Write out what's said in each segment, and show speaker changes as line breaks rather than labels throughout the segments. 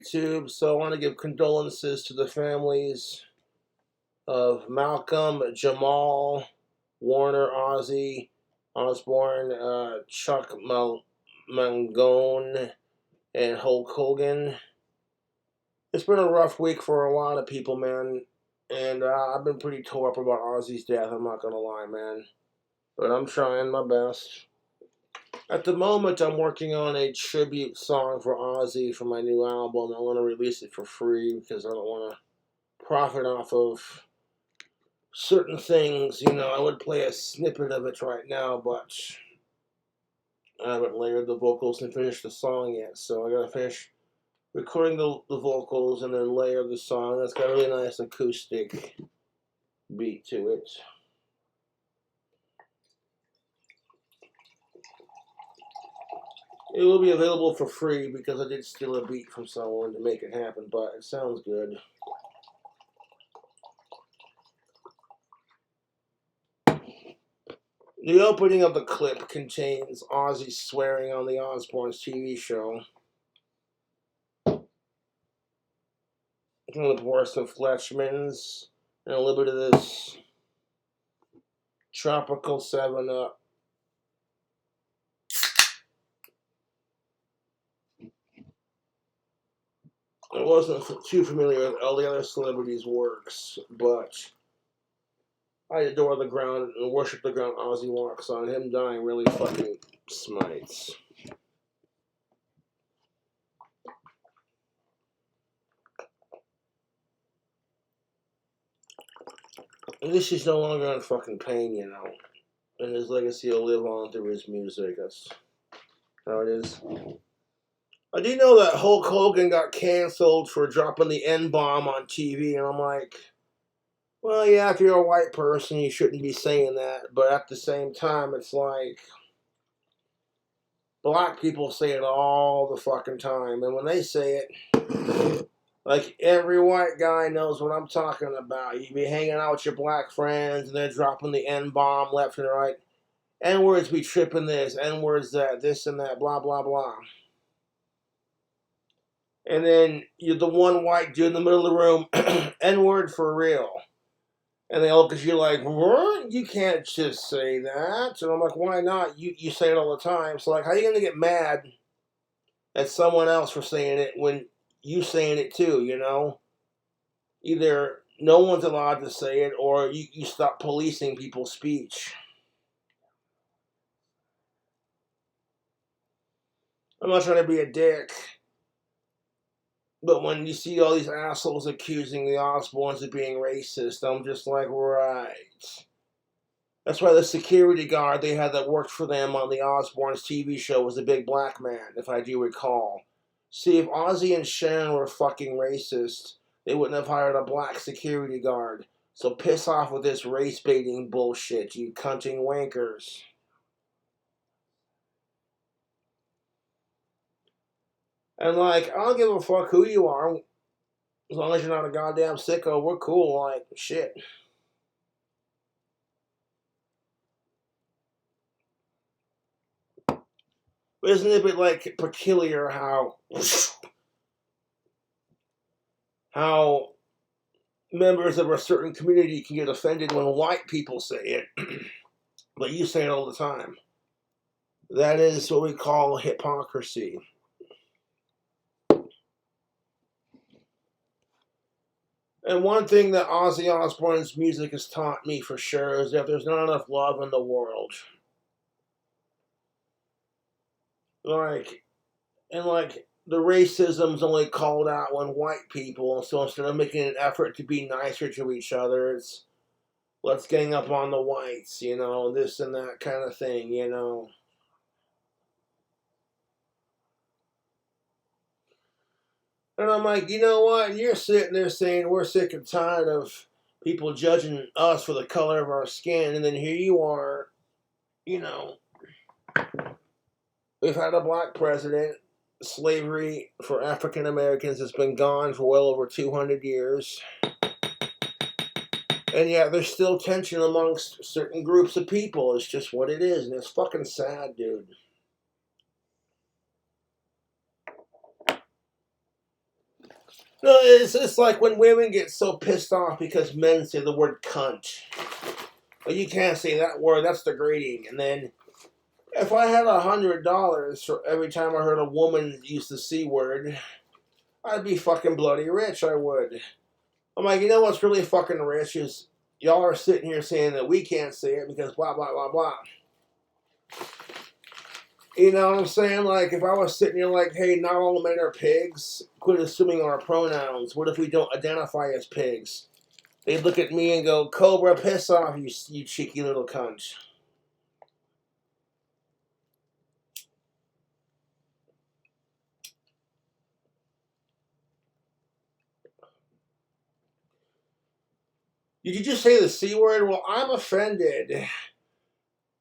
YouTube, so I want to give condolences to the families of Malcolm, Jamal, Warner, Ozzy, Osborne, Chuck Mangone, and Hulk Hogan. It's been a rough week for a lot of people, man, and I've been pretty tore up about Ozzy's death, I'm not gonna lie, man. But I'm trying my best. At the moment, I'm working on a tribute song for Ozzy for my new album. I want to release it for free because I don't want to profit off of certain things. You know, I would play a snippet of it right now, but I haven't layered the vocals and finished the song yet. So I gotta finish recording the vocals and then layer the song. That's got a really nice acoustic beat to it. It will be available for free because I did steal a beat from someone to make it happen, but it sounds good. The opening of the clip contains Ozzy swearing on the Osbornes TV show. From the Boris of Fletchmans, and a little bit of this Tropical 7-Up. I wasn't too familiar with all the other celebrities' works, but I adore the ground and worship the ground Ozzy walks on. Him dying really fucking smites. And this is no longer in fucking pain, you know. And his legacy will live on through his music. That's how it is. I do know that Hulk Hogan got canceled for dropping the N-bomb on TV, and I'm like, well, yeah, if you're a white person, you shouldn't be saying that. But at the same time, it's like, black people say it all the fucking time. And when they say it, like, every white guy knows what I'm talking about. You be hanging out with your black friends, and they're dropping the N-bomb left and right. N-words be tripping this, N-words that, this and that, blah, blah, blah. And then you're the one white dude in the middle of the room, N-word for real. And they look at you like, what? You can't just say that. And I'm like, why not? You say it all the time. So, like, how are you going to get mad at someone else for saying it when you saying it too, you know? Either no one's allowed to say it or you stop policing people's speech. I'm not trying to be a dick. But when you see all these assholes accusing the Osbornes of being racist, I'm just like, right. That's why the security guard they had that worked for them on the Osbornes TV show was a big black man, if I do recall. See, if Ozzy and Sharon were fucking racist, they wouldn't have hired a black security guard. So piss off with this race-baiting bullshit, you cunting wankers. And, like, I don't give a fuck who you are. As long as you're not a goddamn sicko, we're cool, like, shit. But isn't it a bit, like, peculiar how members of a certain community can get offended when white people say it, but you say it all the time? That is what we call hypocrisy. And one thing that Ozzy Osbourne's music has taught me for sure is that there's not enough love in the world. Like, the racism's only called out when white people, so instead of making an effort to be nicer to each other, it's let's gang up on the whites, you know, this and that kind of thing, you know. And I'm like, you know what? You're sitting there saying we're sick and tired of people judging us for the color of our skin, and then here you are, you know, we've had a black president. Slavery for African Americans has been gone for well over 200 years. And yet there's still tension amongst certain groups of people. It's just what it is, and it's fucking sad, dude. No, it's like when women get so pissed off because men say the word cunt. Well, you can't say that word, that's degrading. And then, if I had $100 for every time I heard a woman use the C word, I'd be fucking bloody rich, I would. I'm like, you know what's really fucking rich is y'all are sitting here saying that we can't say it because blah, blah, blah, blah. You know what I'm saying? Like, if I was sitting here like, hey, not all men are pigs, quit assuming our pronouns. What if we don't identify as pigs? They'd look at me and go, Cobra, piss off, you cheeky little cunt. Did you just say the C word? Well, I'm offended.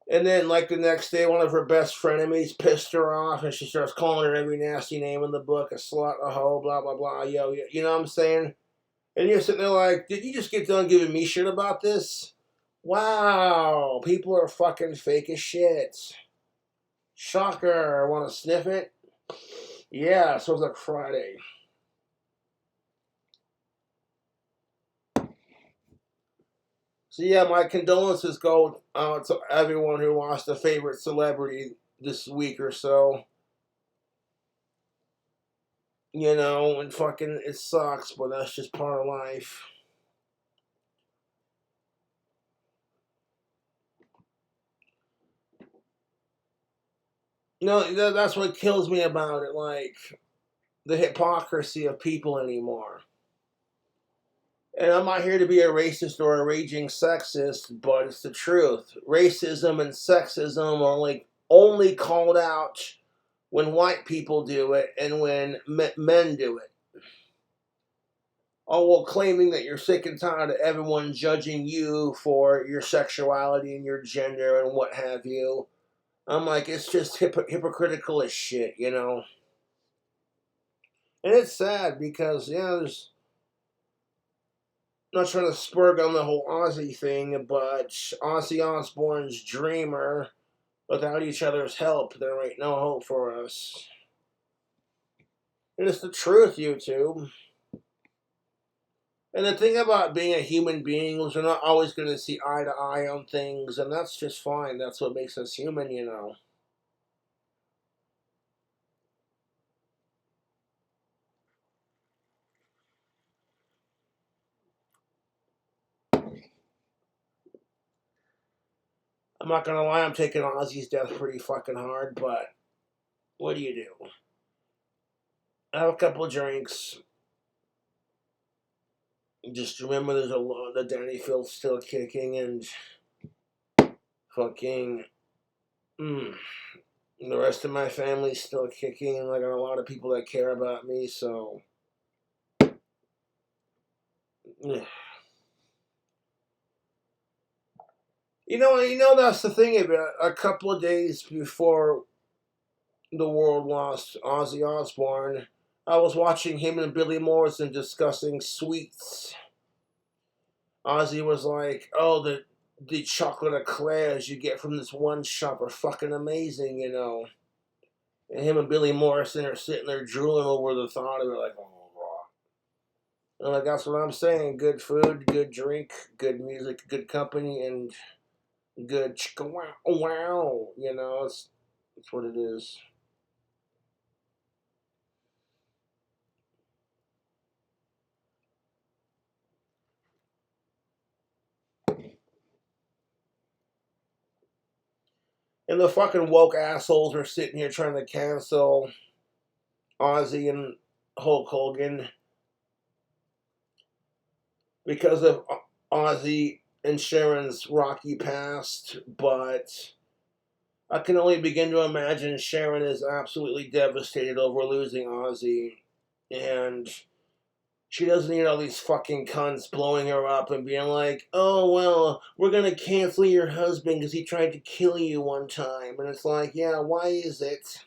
And then, like, the next day, one of her best frenemies pissed her off, and she starts calling her every nasty name in the book, a slut, a hoe, blah, blah, blah, yo, you know what I'm saying? And you're sitting there like, did you just get done giving me shit about this? Wow, people are fucking fake as shit. Shocker, want to sniff it? Yeah, so it's like Friday. So yeah, my condolences go out to everyone who lost a favorite celebrity this week or so. You know, and fucking it sucks, but that's just part of life. You know, that's what kills me about it, like the hypocrisy of people anymore. And I'm not here to be a racist or a raging sexist, but it's the truth. Racism and sexism are like only called out when white people do it and when men do it. Oh, well, claiming that you're sick and tired of everyone judging you for your sexuality and your gender and what have you. I'm like, it's just hypocritical as shit, you know? And it's sad because, yeah, there's. I'm not trying to spurg on the whole Ozzy thing, but Ozzy Osborne's Dreamer, without each other's help, there ain't no hope for us. And it's the truth, YouTube. And the thing about being a human being is we're not always going to see eye to eye on things, and that's just fine. That's what makes us human, you know. I'm not going to lie, I'm taking Ozzy's death pretty fucking hard, but what do you do? I have a couple of drinks. Just remember there's a lot, the Danny Field's still kicking, and fucking, the rest of my family's still kicking, and I got a lot of people that care about me, so. You know that's the thing about a couple of days before the world lost Ozzy Osbourne, I was watching him and Billy Morrison discussing sweets. Ozzy was like, "Oh, the chocolate eclairs you get from this one shop are fucking amazing, you know." And him and Billy Morrison are sitting there drooling over the thought of it, like, "Oh, and like that's what I'm saying. Good food, good drink, good music, good company, and good chicka wow wow. You know, it's what it is." And the fucking woke assholes are sitting here trying to cancel Ozzy and Hulk Hogan because of Ozzy and Sharon's rocky past, but I can only begin to imagine Sharon is absolutely devastated over losing Ozzy, and she doesn't need all these fucking cunts blowing her up and being like, oh, well, we're gonna cancel your husband because he tried to kill you one time. And it's like, yeah, why is it?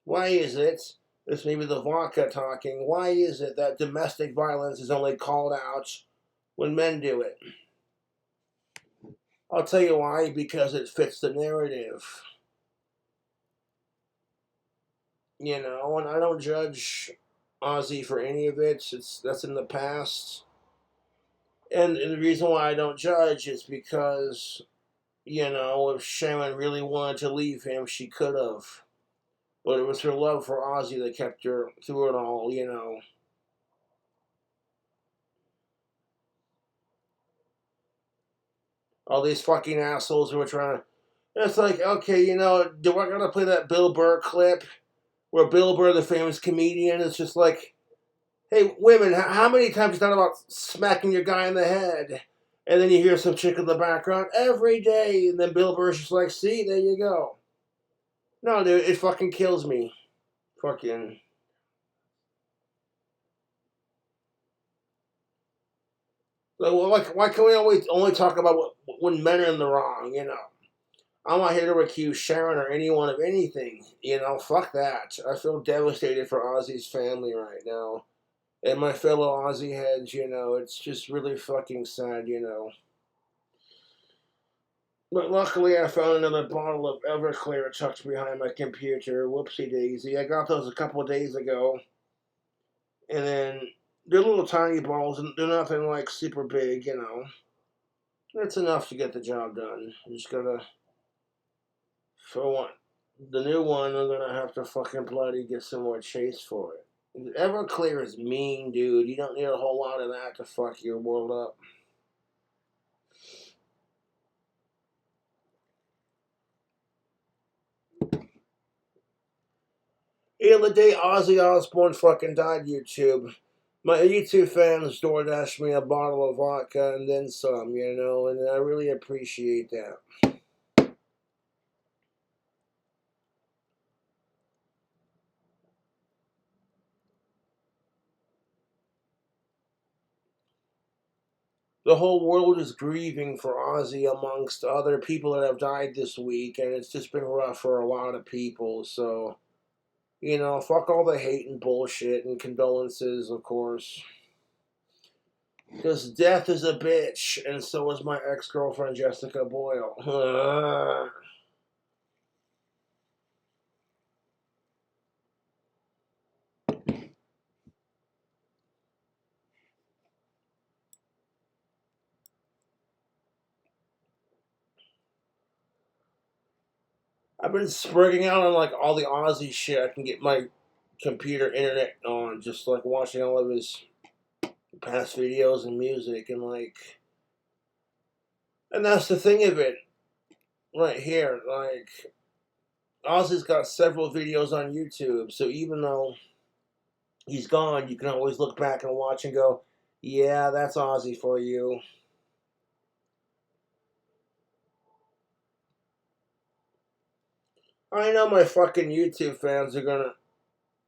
Why is it? This may be the vodka talking. Why is it that domestic violence is only called out when men do it? I'll tell you why, because it fits the narrative. You know, and I don't judge Ozzy for any of it. That's in the past. And the reason why I don't judge is because, if Sharon really wanted to leave him, she could have. But it was her love for Ozzy that kept her through it all. All these fucking assholes who were trying to. It's like, okay, do I gotta play that Bill Burr clip where Bill Burr, the famous comedian, is just like, hey, women, how many times you thought about smacking your guy in the head? And then you hear some chick in the background, every day. And then Bill Burr's just like, see, there you go. No, dude, it fucking kills me. Fucking. Like, why can we always only talk about when men are in the wrong? I'm not here to accuse Sharon or anyone of anything. Fuck that. I feel devastated for Ozzy's family right now. And my fellow Aussie heads, it's just really fucking sad. But luckily I found another bottle of Everclear tucked behind my computer. Whoopsie daisy. I got those a couple of days ago. And then they're little tiny bottles and they're nothing like super big. It's enough to get the job done. I just gotta, for one, the new one, I'm gonna have to fucking bloody get some more chase for it. Everclear is mean, dude. You don't need a whole lot of that to fuck your world up. The day Ozzy Osborne fucking died, YouTube. My YouTube fans DoorDashed me a bottle of vodka and then some, and I really appreciate that. The whole world is grieving for Ozzy amongst other people that have died this week, and it's just been rough for a lot of people, so, fuck all the hate and bullshit and condolences, of course. Because death is a bitch, and so is my ex-girlfriend Jessica Boyle. I've been sprigging out on like all the Ozzy shit I can get my computer internet on, just like watching all of his past videos and music, and that's the thing of it right here. Like, Ozzy's got several videos on YouTube, so even though he's gone, you can always look back and watch and go, yeah, that's Ozzy for you. I know my fucking YouTube fans are gonna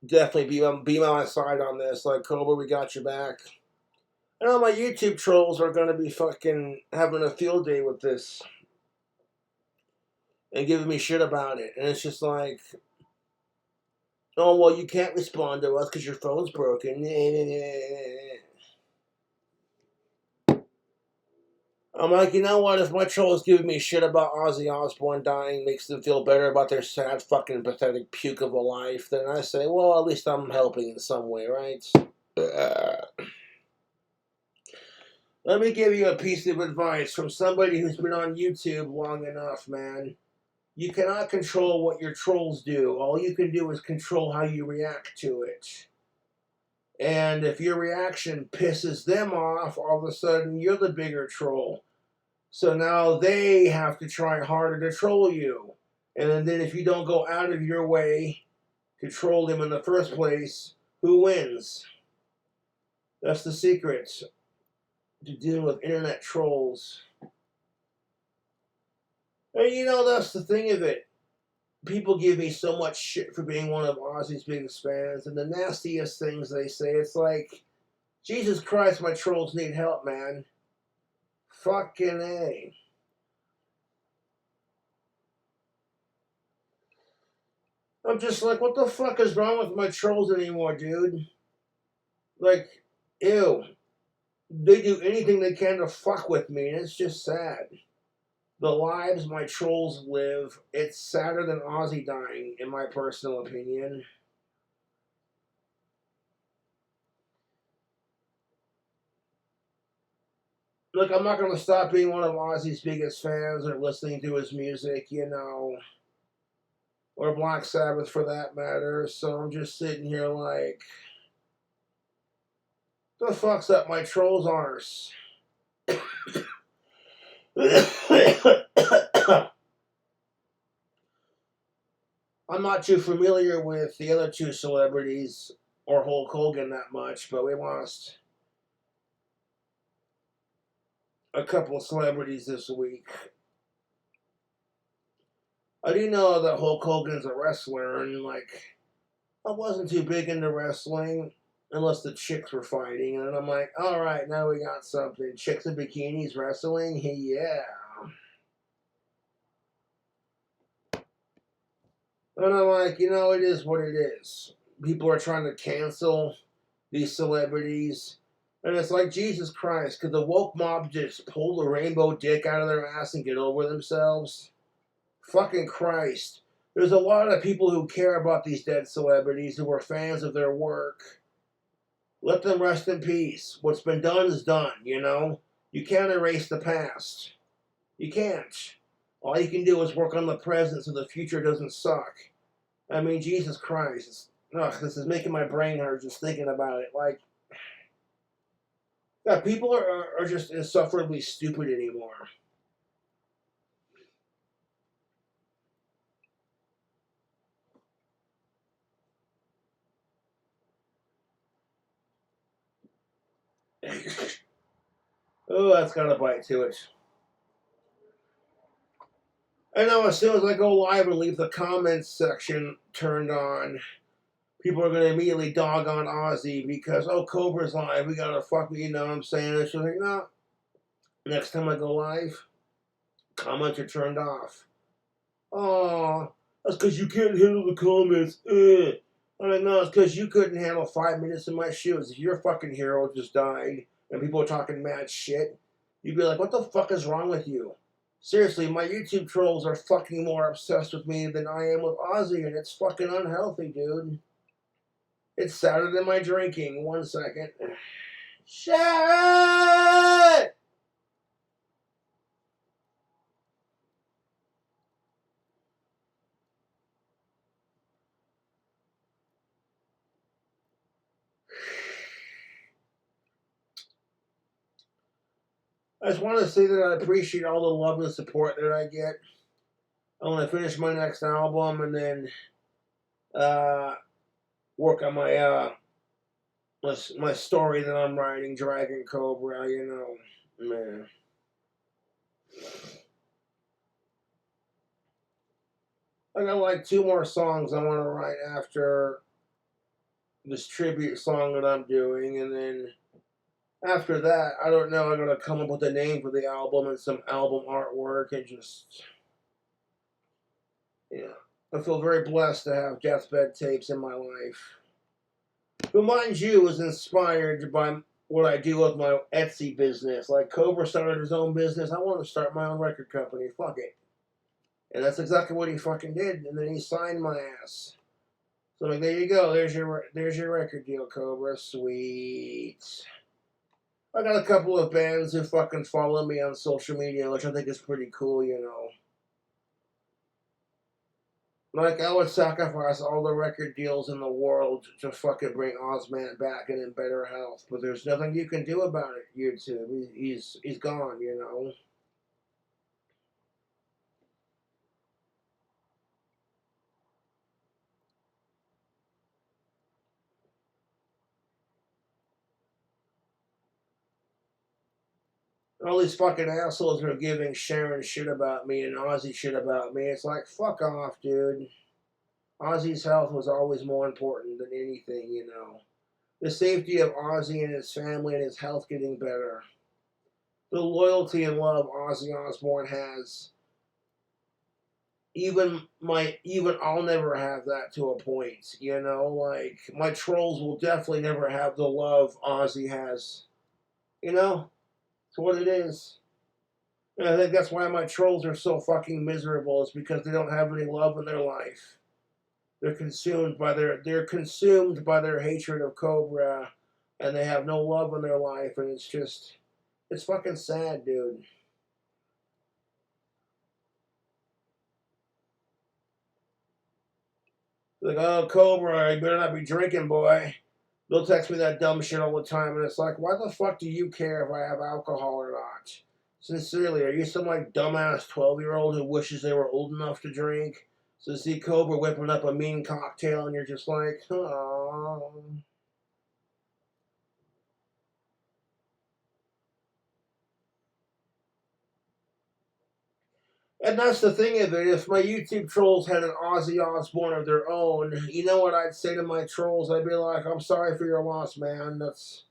definitely be on my side on this. Like, Cobra, we got your back. I know my YouTube trolls are gonna be fucking having a field day with this and giving me shit about it. And it's just like, oh, well, you can't respond to us because your phone's broken. I'm like, you know what? If my trolls giving me shit about Ozzy Osbourne dying makes them feel better about their sad, fucking, pathetic puke of a life, then I say, well, at least I'm helping in some way, right? Let me give you a piece of advice from somebody who's been on YouTube long enough, man. You cannot control what your trolls do. All you can do is control how you react to it. And if your reaction pisses them off, all of a sudden you're the bigger troll. So now they have to try harder to troll you. And then if you don't go out of your way to troll them in the first place, who wins? That's the secret to dealing with internet trolls. And that's the thing of it. People give me so much shit for being one of Ozzy's biggest fans, and the nastiest things they say, it's like, Jesus Christ, my trolls need help, man. Fucking A. I'm just like, what the fuck is wrong with my trolls anymore, dude? Like, ew. They do anything they can to fuck with me, and it's just sad. The lives my trolls live, it's sadder than Ozzy dying, in my personal opinion. Look, I'm not going to stop being one of Ozzy's biggest fans or listening to his music, you know, or Black Sabbath for that matter. So I'm just sitting here like, the fuck's up my troll's arse? I'm not too familiar with the other two celebrities or Hulk Hogan that much, but we lost a couple of celebrities this week. I do know that Hulk Hogan's a wrestler, and like, I wasn't too big into wrestling unless the chicks were fighting, and then I'm like, all right, now we got something. Chicks in bikinis wrestling, yeah. And I'm like, you know, it is what it is. People are trying to cancel these celebrities. And it's like, Jesus Christ, could the woke mob just pull the rainbow dick out of their ass and get over themselves? Fucking Christ. There's a lot of people who care about these dead celebrities who are fans of their work. Let them rest in peace. What's been done is done, you know? You can't erase the past. You can't. All you can do is work on the present so the future doesn't suck. I mean, Jesus Christ. This is making my brain hurt just thinking about it. Like, yeah, people are just insufferably stupid anymore. Oh, that's got a bite to it. I know as soon as I go live and leave the comments section turned on, people are going to immediately dog on Ozzy because, oh, Cobra's live, we got to fuck with, you know what I'm saying? And she's like, no. Next time I go live, comments are turned off. Oh, that's because you can't handle the comments. I'm like, no, it's because you couldn't handle 5 minutes in my shoes. If your fucking hero just died and people are talking mad shit, you'd be like, what the fuck is wrong with you? Seriously, my YouTube trolls are fucking more obsessed with me than I am with Ozzy, and it's fucking unhealthy, dude. It's sadder than my drinking. 1 second. Shit! I just want to say that I appreciate all the love and support that I get. I'm going to finish my next album and then work on my story that I'm writing, Dragon Cobra, you know, man. I got like 2 more songs I want to write after this tribute song that I'm doing, and then after that, I don't know, I'm going to come up with a name for the album and some album artwork and just, yeah. I feel very blessed to have deathbed tapes in my life. Who, mind you, was inspired by what I do with my Etsy business. Like Cobra started his own business. I want to start my own record company. Fuck it. And that's exactly what he fucking did. And then he signed my ass. So I'm like, there you go. There's your record deal, Cobra. Sweet. I got a couple of bands who fucking follow me on social media, which I think is pretty cool, you know. Like, I would sacrifice all the record deals in the world to fucking bring Ozman back and in better health. But there's nothing you can do about it, YouTube. He's gone, you know. All these fucking assholes are giving Sharon shit about me and Ozzy shit about me. It's like, fuck off, dude. Ozzy's health was always more important than anything, you know. The safety of Ozzy and his family and his health getting better. The loyalty and love Ozzy Osbourne has. Even I'll never have that to a point, you know. Like my trolls will definitely never have the love Ozzy has, you know. It's what it is. And I think that's why my trolls are so fucking miserable. Is because they don't have any love in their life. They're consumed by their hatred of Cobra, and they have no love in their life, and it's just It's fucking sad, dude. Like, oh, Cobra, you better not be drinking, boy. They'll text me that dumb shit all the time, and it's like, why the fuck do you care if I have alcohol or not? Sincerely, are you some like dumbass 12-year-old who wishes they were old enough to drink? So see Cobra whipping up a mean cocktail, and you're just like, oh. And that's the thing of it. If my YouTube trolls had an Ozzy Osbourne of their own, you know what I'd say to my trolls? I'd be like, I'm sorry for your loss, man. That's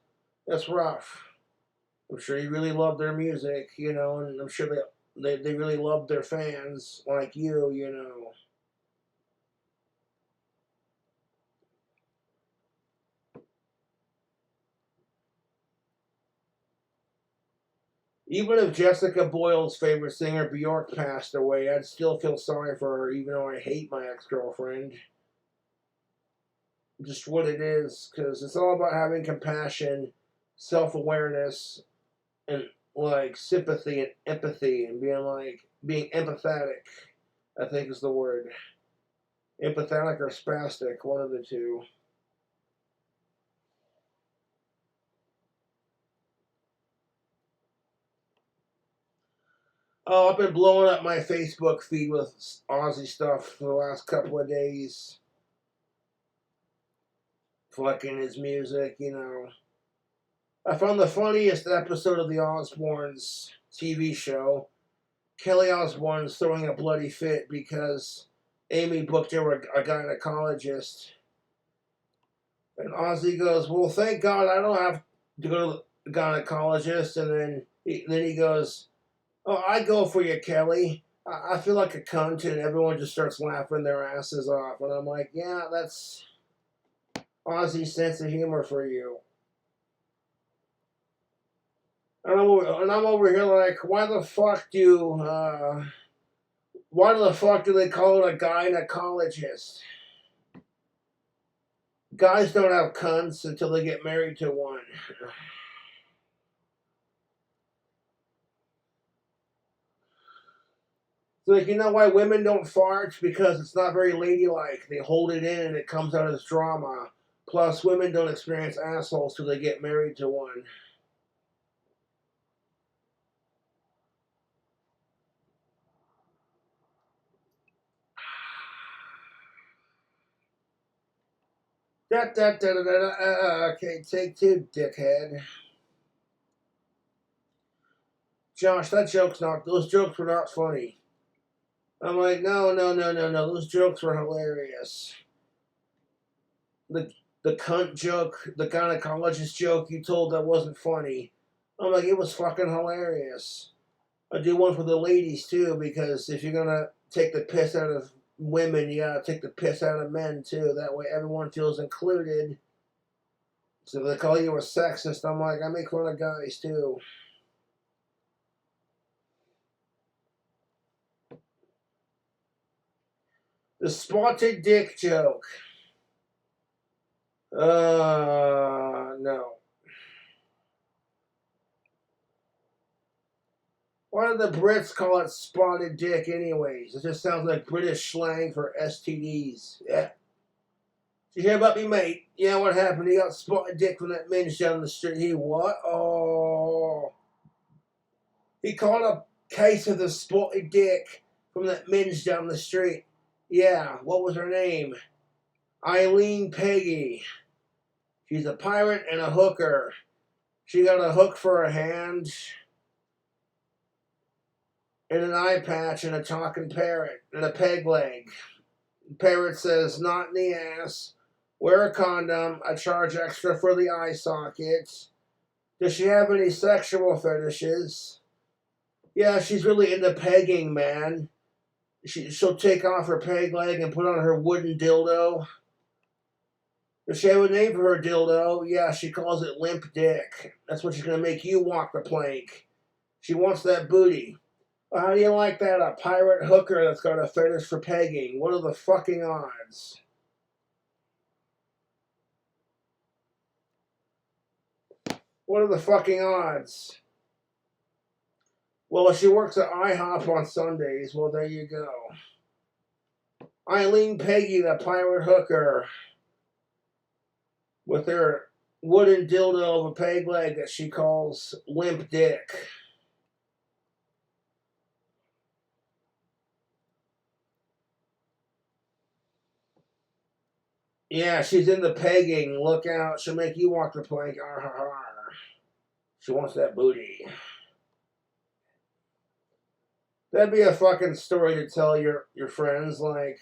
rough. I'm sure you really love their music, you know, and I'm sure they really love their fans like you know. Even if Jessica Boyle's favorite singer Bjork passed away, I'd still feel sorry for her, even though I hate my ex-girlfriend. Just what it is, because it's all about having compassion, self-awareness, and like sympathy and empathy, and being empathetic. I think is the word. Empathetic or spastic, one of the two. Oh, I've been blowing up my Facebook feed with Ozzy stuff for the last couple of days. Fucking his music, you know. I found the funniest episode of the Osbornes TV show. Kelly Osborne's throwing a bloody fit because Amy booked her a gynecologist. And Ozzy goes, well, thank God I don't have to go to the gynecologist. And then he goes, oh, I go for you, Kelly. I feel like a cunt, and everyone just starts laughing their asses off. And I'm like, yeah, that's Ozzy's sense of humor for you. And I'm over here like, why the fuck do they call it a gynecologist? Guys don't have cunts until they get married to one. It's like, you know why women don't fart? Because it's not very ladylike. They hold it in and it comes out as drama. Plus, women don't experience assholes till they get married to one. Okay, take two, dickhead. Josh, those jokes were not funny. I'm like, no. Those jokes were hilarious. The the cunt joke, the gynecologist joke you told that wasn't funny. I'm like, it was fucking hilarious. I do one for the ladies too, because if you're gonna take the piss out of women, you gotta take the piss out of men too. That way everyone feels included. So if they call you a sexist, I'm like, I make fun of guys too. The spotted dick joke. No. Why do the Brits call it spotted dick anyways? It just sounds like British slang for STDs. Yeah. Did you hear about me, mate? Yeah, what happened? He got spotted dick from that minge down the street. He what? Oh. He caught a case of the spotted dick from that minge down the street. Yeah, what was her name? Eileen Peggy. She's a pirate and a hooker. She got a hook for a hand and an eye patch and a talking parrot and a peg leg. The parrot says, not in the ass. Wear a condom. I charge extra for the eye sockets. Does she have any sexual fetishes? Yeah, she's really into pegging, man. She'll take off her peg leg and put on her wooden dildo. Does she have a name for her dildo? Yeah, she calls it limp dick. That's what she's gonna make you walk the plank. She wants that booty. Well, how do you like that? A pirate hooker that's got a fetish for pegging. What are the fucking odds? What are the fucking odds? Well, she works at IHOP on Sundays. Well, there you go. Eileen Peggy, the pirate hooker, with her wooden dildo of a peg leg that she calls limp dick. Yeah, she's into pegging. Look out. She'll make you walk the plank. Arr, har, har. She wants that booty. That'd be a fucking story to tell your friends. Like,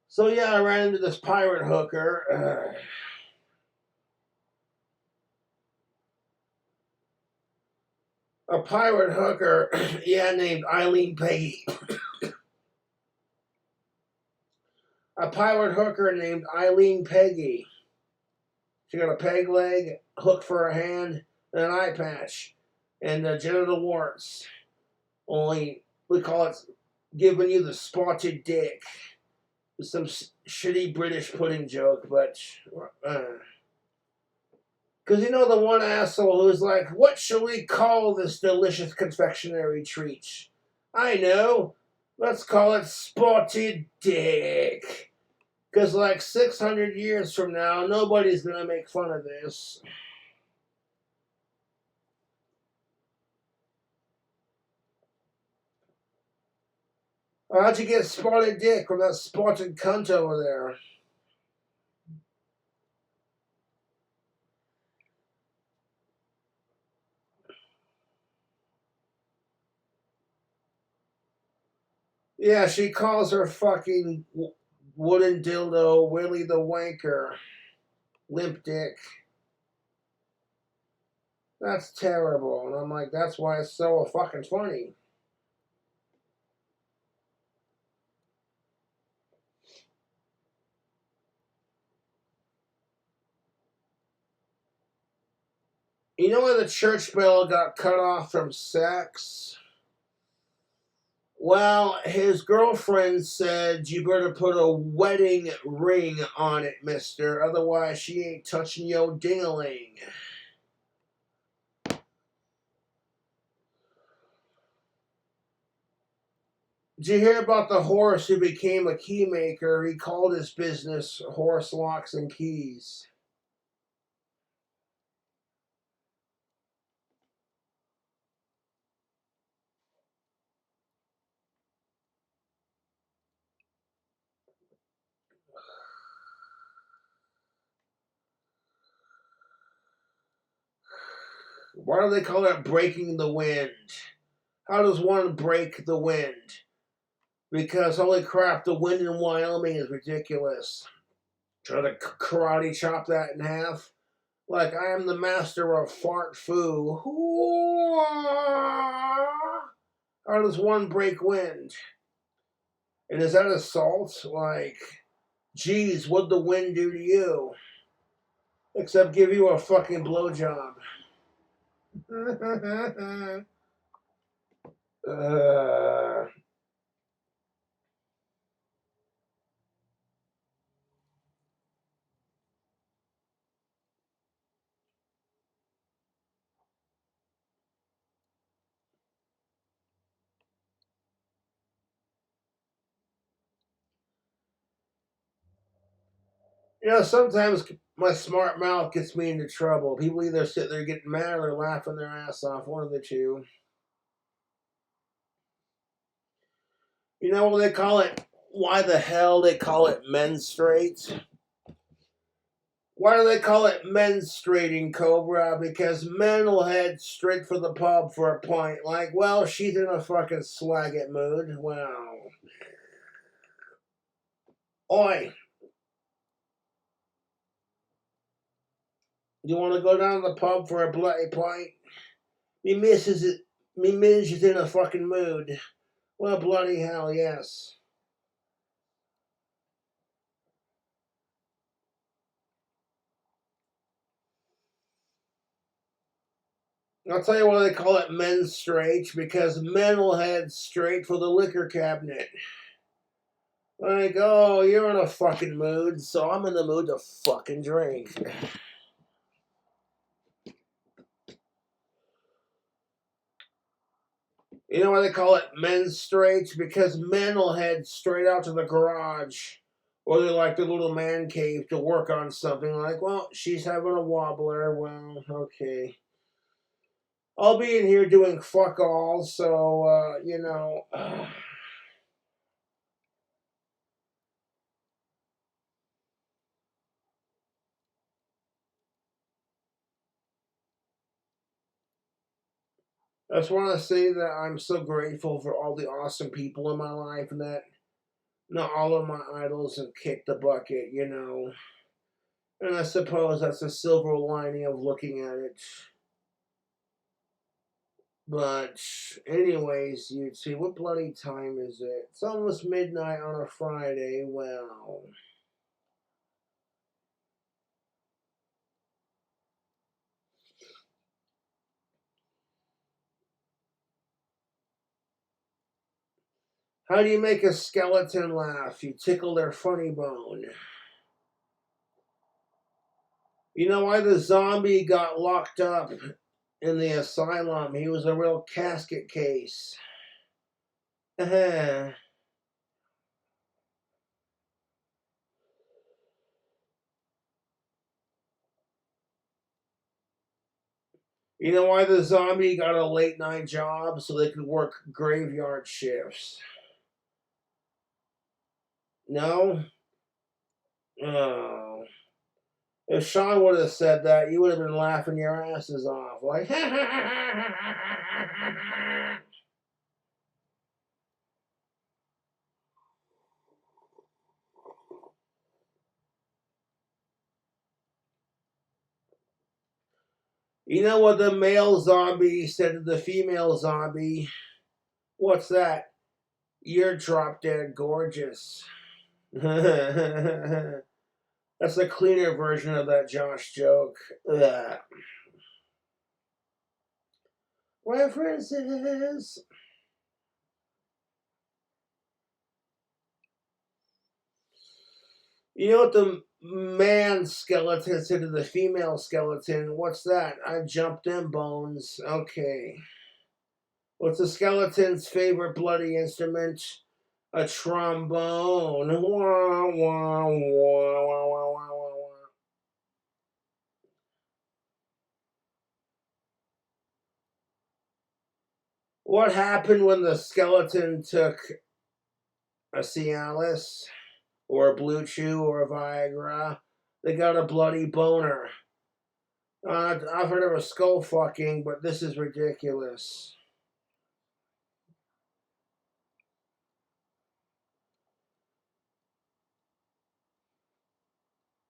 so yeah, I ran into this pirate hooker. A pirate hooker, yeah, named Eileen Peggy. A pirate hooker named Eileen Peggy. She got a peg leg, hook for a hand, and an eye patch, and genital warts. Only we call it giving you the spotted dick. It's some shitty British pudding joke, but because you know the one asshole who's like, what shall we call this delicious confectionery treat? I know. Let's call it spotted dick. Because like 600 years from now, nobody's going to make fun of this. How'd you get spotted dick from that spotted cunt over there? Yeah, she calls her fucking wooden dildo Willie the Wanker. Limp dick. That's terrible. And I'm like, that's why it's so fucking funny. You know why the church bell got cut off from sex? Well, his girlfriend said, you better put a wedding ring on it, mister. Otherwise, she ain't touching your ding-a-ling. Did you hear about the horse who became a key maker? He called his business Horse Locks and Keys. Why do they call it breaking the wind? How does one break the wind? Because holy crap, the wind in Wyoming is ridiculous. Try to karate chop that in half. Like, I am the master of fart foo. How does one break wind? And is that assault? Like, geez, what'd the wind do to you? Except give you a fucking blowjob. uh, you know, sometimes my smart mouth gets me into trouble. People either sit there getting mad or laughing their ass off, one of the two. You know what they call it? Why the hell they call it menstruate? Why do they call it menstruating, Cobra? Because men will head straight for the pub for a pint. Like, well, she's in a fucking slag it mood. Wow. Oi, you want to go down to the pub for a bloody pint? Me missus is, me midge is in a fucking mood. Well, bloody hell, yes. I'll tell you why they call it men's straight, because men will head straight for the liquor cabinet. Like, oh, you're in a fucking mood, so I'm in the mood to fucking drink. You know why they call it men's straight? Because men will head straight out to the garage or they like the little man cave to work on something. Like, well, she's having a wobbler. Well, okay. I'll be in here doing fuck all, so, you know. I just want to say that I'm so grateful for all the awesome people in my life and that not all of my idols have kicked the bucket, you know. And I suppose that's a silver lining of looking at it. But, anyways, you'd see, what bloody time is it? It's almost midnight on a Friday. Well, how do you make a skeleton laugh? You tickle their funny bone. You know why the zombie got locked up in the asylum? He was a real casket case. You know why the zombie got a late night job? So they could work graveyard shifts. No? Oh. If Sean would have said that, you would have been laughing your asses off. Like, you know what the male zombie said to the female zombie? What's that? You're drop dead gorgeous. That's a cleaner version of that Josh joke. Ugh. References. You know what the man skeleton said to the female skeleton? What's that? I jumped them bones. Okay. What's the skeleton's favorite bloody instrument? A trombone. Wah, wah, wah, wah, wah, wah, wah. What happened when the skeleton took a Cialis or a Blue Chew or a Viagra? They got a bloody boner. I've heard of a skull fucking, but this is ridiculous.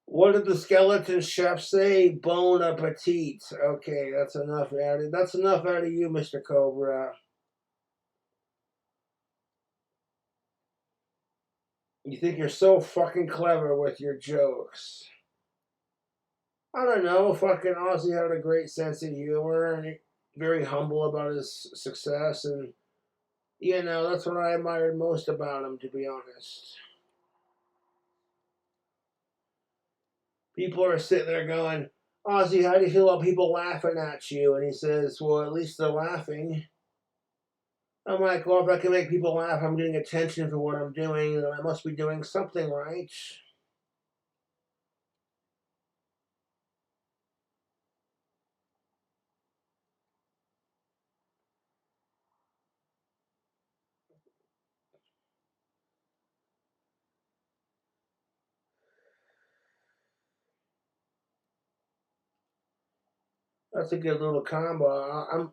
What did the skeleton chef say? Bon appetit. Okay, that's enough out of you, Mr. Cobra. You think you're so fucking clever with your jokes. I don't know. Fucking Ozzy had a great sense of humor and very humble about his success, and you know that's what I admired most about him, to be honest. People are sitting there going, Ozzy, how do you feel about people laughing at you? And he says, well, at least they're laughing. I'm like, well, if I can make people laugh, I'm getting attention for what I'm doing, then I must be doing something right. That's a good little combo. I'm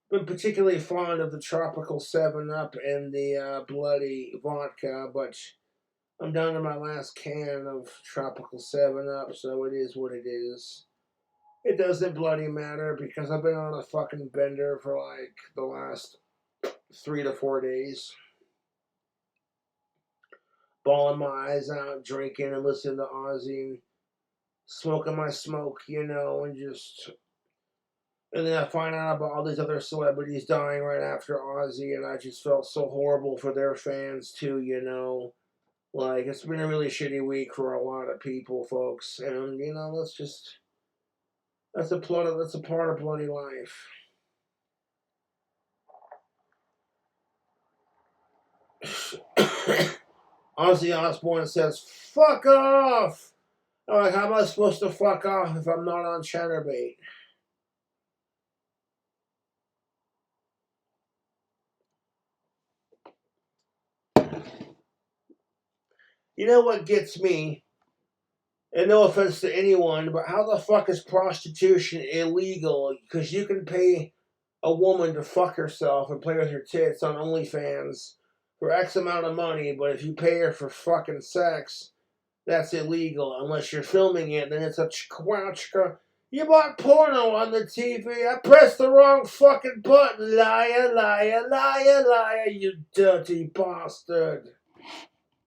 been particularly fond of the tropical 7 Up and the bloody vodka, but I'm down to my last can of tropical 7 Up, so it is what it is. It doesn't bloody matter because I've been on a fucking bender for like the last 3 to 4 days. Bawling my eyes out, drinking and listening to Ozzy and smoking my smoke, you know, and just. And then I find out about all these other celebrities dying right after Ozzy, and I just felt so horrible for their fans too, you know. Like, it's been a really shitty week for a lot of people, folks. And, you know, that's a part of bloody life. Ozzy Osborne says, fuck off! I'm like, how am I supposed to fuck off if I'm not on Chatterbait? You know what gets me? And no offense to anyone, but how the fuck is prostitution illegal? Because you can pay a woman to fuck herself and play with her tits on OnlyFans for X amount of money, but if you pay her for fucking sex, that's illegal. Unless you're filming it, then it's a chka. You bought porno on the TV. I pressed the wrong fucking button. Liar, liar, liar, liar, you dirty bastard.